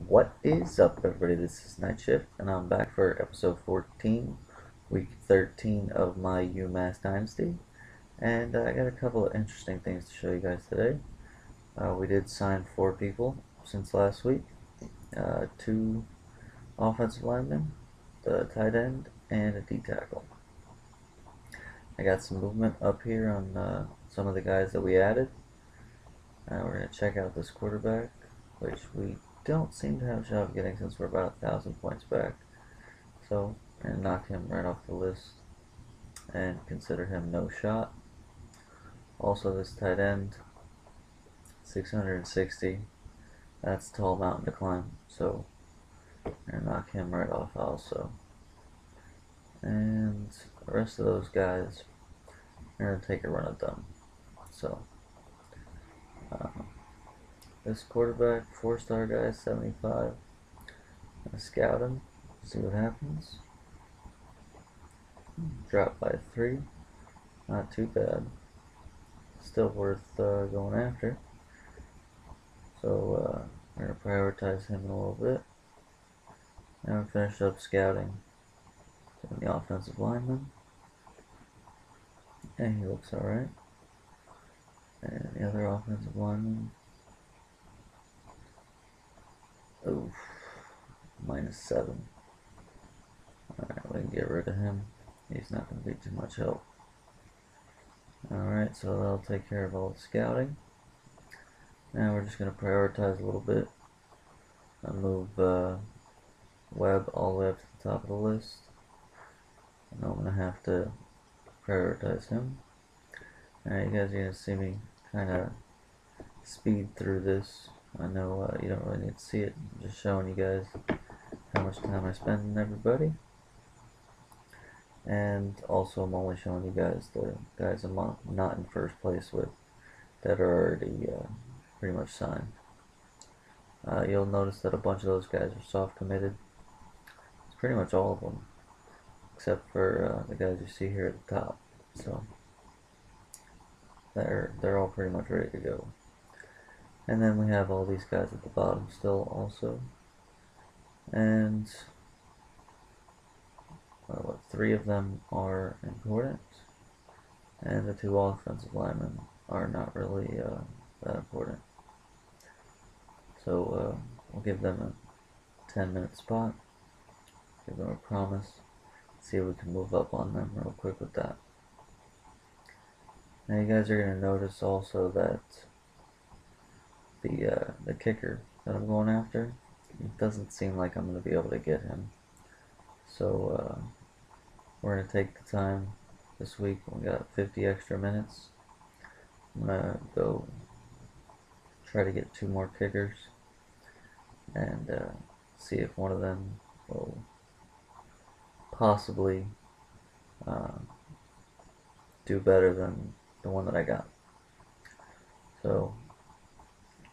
What is up, everybody? This is Night Shift, and I'm back for episode 14, week 13 of my Umass Dynasty. And I got a couple of interesting things to show you guys today. We did sign 4 people since last week, 2 offensive linemen, the tight end, and a D tackle. I got some movement up here on some of the guys that we added. We're going to check out this quarterback, which we don't seem to have a shot of getting since we're about 1,000 points back. So, we're going to knock him right off the list and consider him no shot. Also, this tight end, 660. That's a tall mountain to climb, so we're going to knock him right off also. And the rest of those guys, we're going to take a run at them. So, this quarterback, 4-star guy, 75. I'm gonna scout him, see what happens. Drop by 3. Not too bad. Still worth going after. So we're gonna prioritize him a little bit. Now we finished up scouting the offensive lineman. And he looks alright. And the other offensive lineman. Oof. -7. Alright, we can get rid of him. He's not going to be too much help. Alright, so that'll take care of all the scouting. Now we're just going to prioritize a little bit. I'll move Webb all the way up to the top of the list. And I'm going to have to prioritize him. Alright, you guys are going to see me kind of speed through this. I know you don't really need to see it. I'm just showing you guys how much time I spend on everybody. And also I'm only showing you guys the guys I'm not in first place with that are already pretty much signed. You'll notice that a bunch of those guys are soft committed. It's pretty much all of them, except for the guys you see here at the top. So they're all pretty much ready to go. And then we have all these guys at the bottom still also. And 3 of them are important. And the 2 offensive linemen are not really that important. So we'll give them a 10-minute spot. Give them a promise. See if we can move up on them real quick with that. Now you guys are going to notice also that the kicker that I'm going after, it doesn't seem like I'm going to be able to get him. So we're going to take the time this week. We got 50 extra minutes. I'm going to go try to get 2 more kickers and see if one of them will possibly do better than the one that I got. So,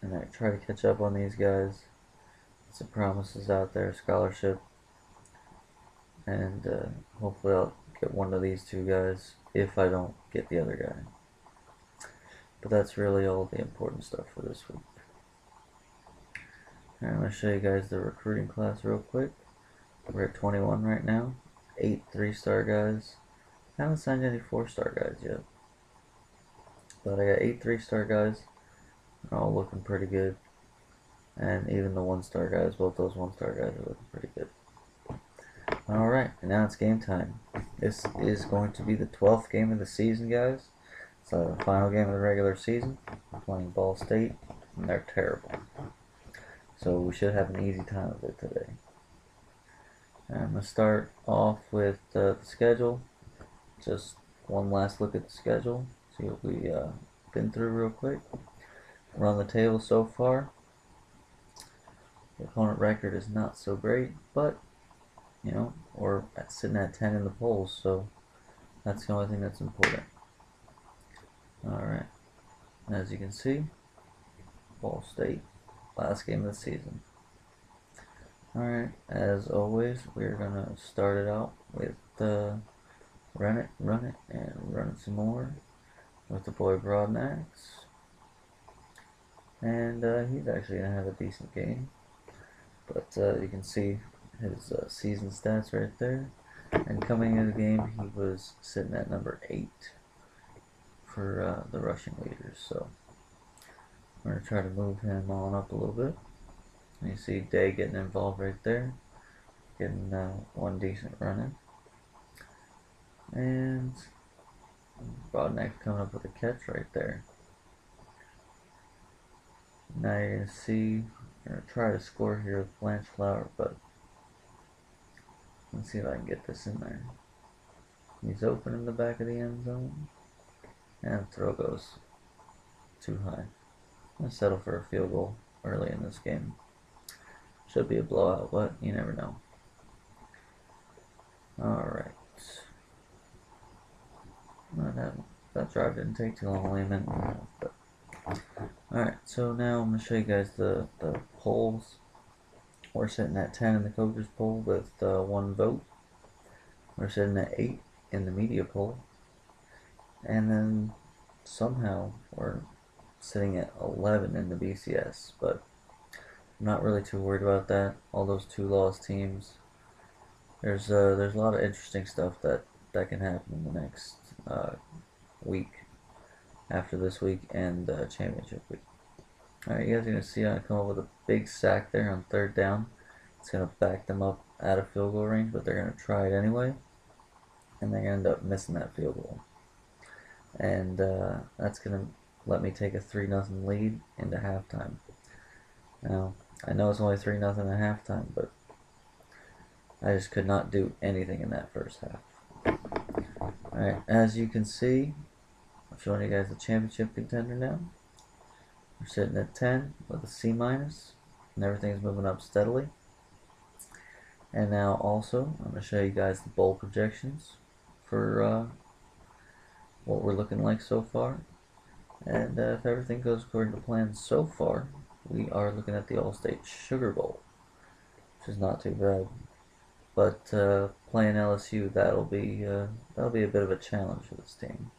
and I try to catch up on these guys. Some promises out there, scholarship, and hopefully I'll get one of these 2 guys if I don't get the other guy. But that's really all the important stuff for this week. Alright, I'm going to show you guys the recruiting class real quick. We're at 21 right now. 8 3-star guys. I haven't signed any 4-star guys yet. But I got 8 3-star guys. They're all looking pretty good. And even the 1-star guys, both those 1-star guys are looking pretty good. Alright, and now it's game time. This is going to be the 12th game of the season, guys. It's the final game of the regular season. We're playing Ball State, and they're terrible. So we should have an easy time of it today. I'm going to start off with the schedule. Just one last look at the schedule. See what we've been through real quick. We're on the table so far. The opponent record is not so great, but you know, we're sitting at 10 in the polls, so that's the only thing that's important. Alright, as you can see, Ball State, last game of the season. Alright, as always, we're going to start it out with run it, and run it some more with the boy Broadnax. And he's actually going to have a decent game. But you can see his season stats right there. And coming into the game, he was sitting at number 8 for the rushing leaders. So we're going to try to move him on up a little bit. And you see Day getting involved right there, getting one decent run in. And Broadneck coming up with a catch right there. Now you're going to see, we're going to try to score here with Blanchflower, but let's see if I can get this in there. He's open in the back of the end zone, and the throw goes too high. I'm going to settle for a field goal early in this game. Should be a blowout, but you never know. Alright. Well, that drive didn't take too long, only a minute and a half, but alright, so now I'm going to show you guys the polls. We're sitting at 10 in the coaches poll with 1 vote. We're sitting at 8 in the media poll. And then somehow we're sitting at 11 in the BCS, but I'm not really too worried about that. All those 2 lost teams. There's a lot of interesting stuff that can happen in the next week after this week and championship week. Alright, you guys are going to see I come up with a big sack there on 3rd down. It's going to back them up out of field goal range, but they're going to try it anyway. And they're going to end up missing that field goal. And that's going to let me take a 3-0 lead into halftime. Now, I know it's only 3-0 at halftime, but I just could not do anything in that first half. Alright, as you can see, I'm showing you guys the championship contender now. We're sitting at 10 with a C-, and everything's moving up steadily. And now also, I'm going to show you guys the bowl projections for what we're looking like so far. And if everything goes according to plan so far, we are looking at the All-State Sugar Bowl, which is not too bad. But playing LSU, that'll be a bit of a challenge for this team.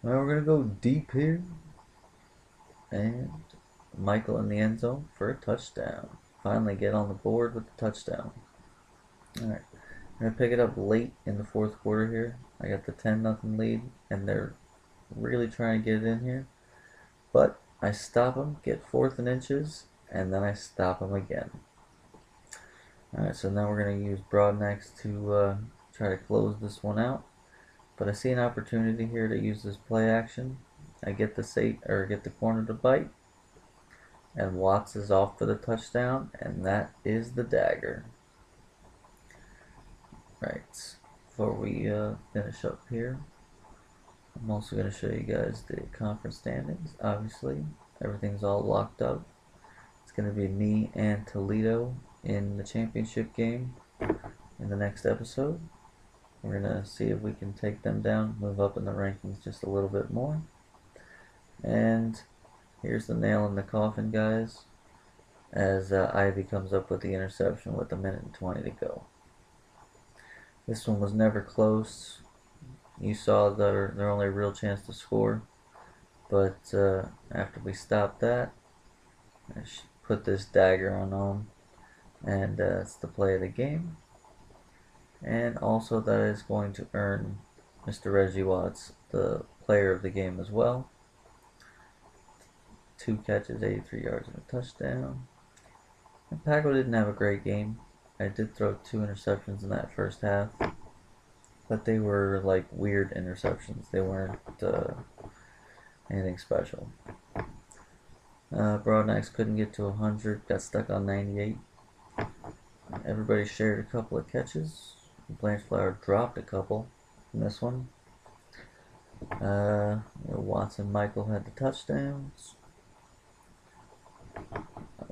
Now we're going to go deep here. And Michael in the end zone for a touchdown. Finally get on the board with the touchdown. Alright, I'm going to pick it up late in the 4th quarter here. I got the 10-0 lead, and they're really trying to get it in here. But I stop them, get 4th and inches, and then I stop them again. Alright, so now we're going to use Broadnecks to try to close this one out. But I see an opportunity here to use this play action. I get the corner to bite, and Watts is off for the touchdown, and that is the dagger. Right, before we finish up here, I'm also going to show you guys the conference standings. Obviously, everything's all locked up. It's going to be me and Toledo in the championship game in the next episode. We're going to see if we can take them down, move up in the rankings just a little bit more. And here's the nail in the coffin, guys, as Ivy comes up with the interception with 1:20 to go. This one was never close. You saw their only real chance to score, but after we stopped that, I put this dagger on them, and it's the play of the game. And also that is going to earn Mr. Reggie Watts the player of the game as well. 2 catches, 83 yards, and a touchdown. And Paco didn't have a great game. I did throw 2 interceptions in that first half, but they were like weird interceptions. They weren't anything special. Broadnecks couldn't get to 100, got stuck on 98. Everybody shared a couple of catches. Blanchflower dropped a couple in this one. Watson Michael had the touchdowns.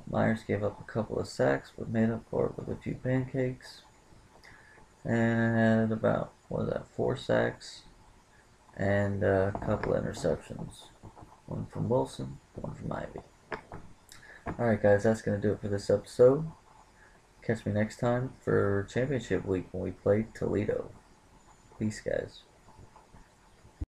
Myers gave up a couple of sacks, but made up for it with a few pancakes. And I had about, 4 sacks and a couple of interceptions. 1 from Wilson, 1 from Ivy. Alright guys, that's going to do it for this episode. Catch me next time for championship week when we play Toledo. Peace guys.